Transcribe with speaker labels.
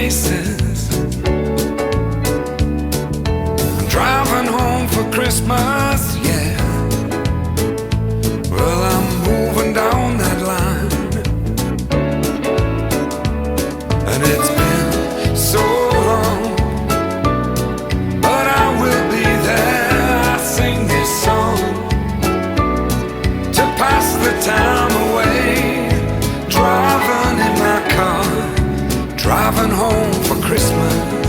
Speaker 1: places. I'm driving home for Christmas, yeah. Well, I'm moving down that line, and it's been so long, but I will be there. I sing this song to pass the time away, driving in my car, driving home for Christmas.